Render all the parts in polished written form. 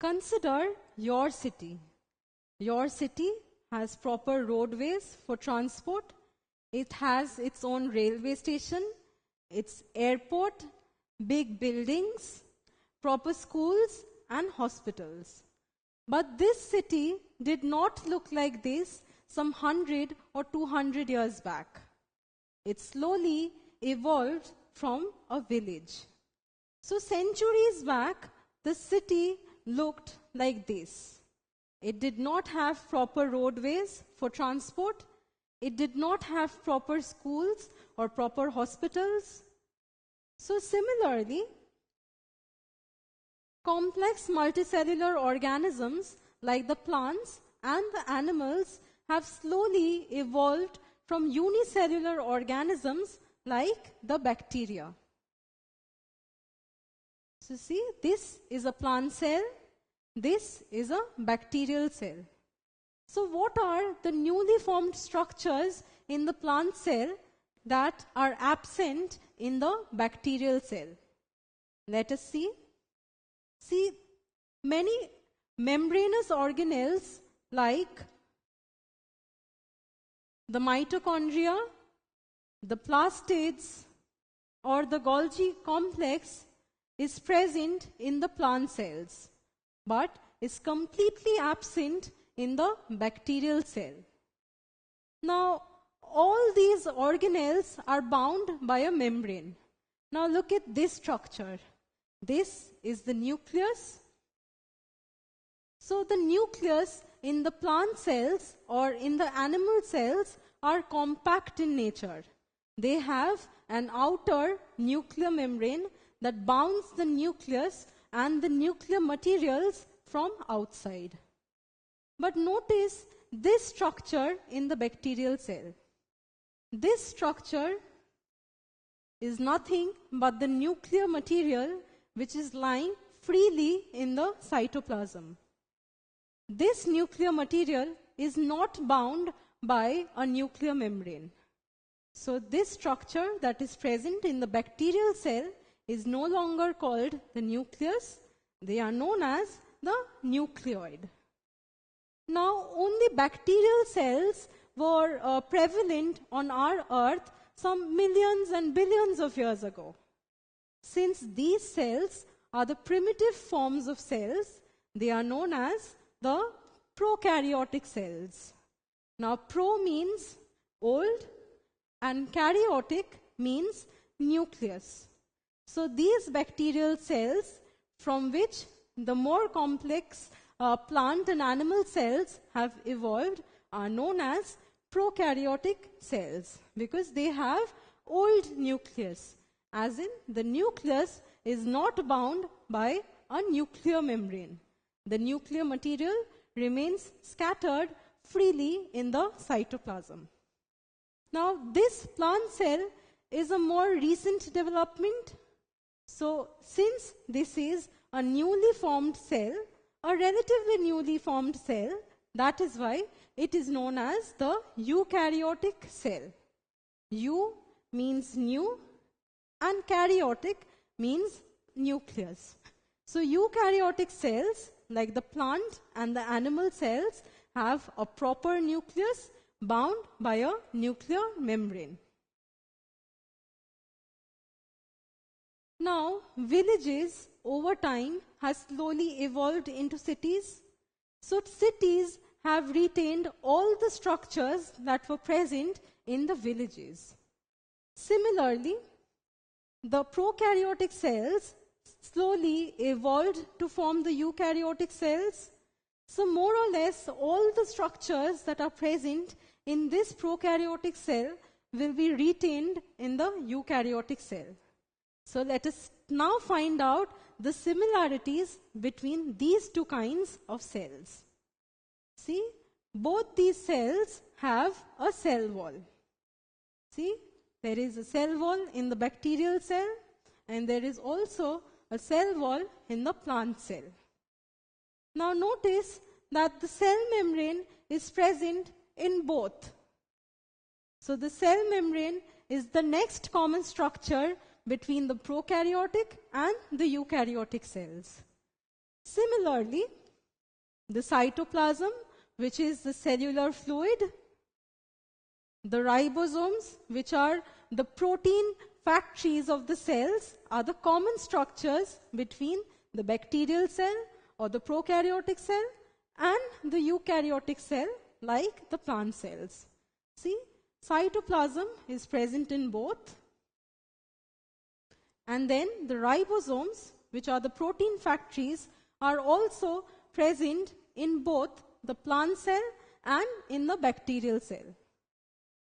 Consider your city. Your city has proper roadways for transport. It has its own railway station, its airport, big buildings, proper schools and hospitals. But this city did not look like this some 100 or 200 years back. It slowly evolved from a village. So centuries back, the city looked like this. It did not have proper roadways for transport. It did not have proper schools or proper hospitals. So similarly, complex multicellular organisms like the plants and the animals have slowly evolved from unicellular organisms like the bacteria. So see, this is a plant cell, this is a bacterial cell. So what are the newly formed structures in the plant cell that are absent in the bacterial cell? Let us see. See, many membranous organelles like the mitochondria, the plastids, or the Golgi complex is present in the plant cells, but is completely absent in the bacterial cell. Now, all these organelles are bound by a membrane. Now look at this structure. This is the nucleus. So the nucleus in the plant cells or in the animal cells are compact in nature. They have an outer nuclear membrane that bounds the nucleus and the nuclear materials from outside. But notice this structure in the bacterial cell. This structure is nothing but the nuclear material which is lying freely in the cytoplasm. This nuclear material is not bound by a nuclear membrane. So this structure that is present in the bacterial cell is no longer called the nucleus. They are known as the nucleoid. Now, only bacterial cells were prevalent on our Earth some millions and billions of years ago. Since these cells are the primitive forms of cells, they are known as the prokaryotic cells. Now, pro means old and karyotic means nucleus. So these bacterial cells from which the more complex plant and animal cells have evolved are known as prokaryotic cells because they have old nucleus, as in the nucleus is not bound by a nuclear membrane. The nuclear material remains scattered freely in the cytoplasm. Now, this plant cell is a more recent development. So, since this is a newly formed cell, a relatively newly formed cell, that is why it is known as the eukaryotic cell. Eu means new and karyotic means nucleus. So, eukaryotic cells, like the plant and the animal cells, have a proper nucleus bound by a nuclear membrane. Now, villages over time has slowly evolved into cities. So, cities have retained all the structures that were present in the villages. Similarly, the prokaryotic cells slowly evolved to form the eukaryotic cells. So more or less all the structures that are present in this prokaryotic cell will be retained in the eukaryotic cell. So let us now find out the similarities between these two kinds of cells. See, both these cells have a cell wall. See, there is a cell wall in the bacterial cell and there is also a cell wall in the plant cell. Now notice that the cell membrane is present in both. So the cell membrane is the next common structure between the prokaryotic and the eukaryotic cells. Similarly, Similarly, the cytoplasm, which is the cellular fluid, the ribosomes, which are the protein factories of the cells, are the common structures between the bacterial cell or the prokaryotic cell and the eukaryotic cell, like the plant cells. See, cytoplasm is present in both. And then the ribosomes, which are the protein factories, are also present in both the plant cell and in the bacterial cell.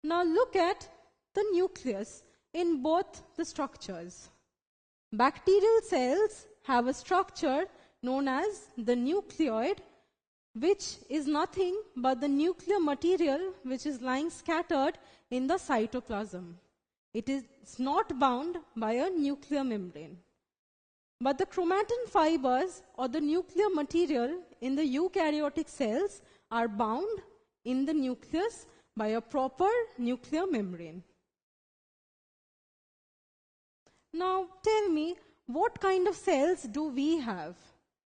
Now look at the nucleus in both the structures. Bacterial cells have a structure known as the nucleoid, which is nothing but the nuclear material which is lying scattered in the cytoplasm. It is not bound by a nuclear membrane. But the chromatin fibers or the nuclear material in the eukaryotic cells are bound in the nucleus by a proper nuclear membrane. Now tell me, what kind of cells do we have?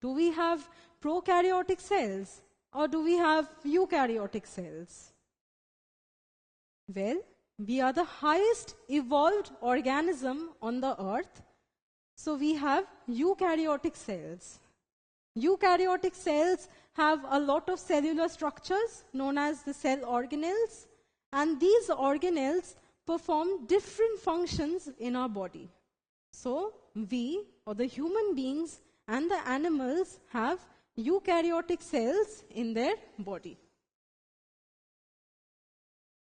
Do we have prokaryotic cells or do we have eukaryotic cells? Well, we are the highest evolved organism on the earth, so we have eukaryotic cells. Eukaryotic cells have a lot of cellular structures known as the cell organelles, and these organelles perform different functions in our body. So we, or the human beings and the animals, have eukaryotic cells in their body.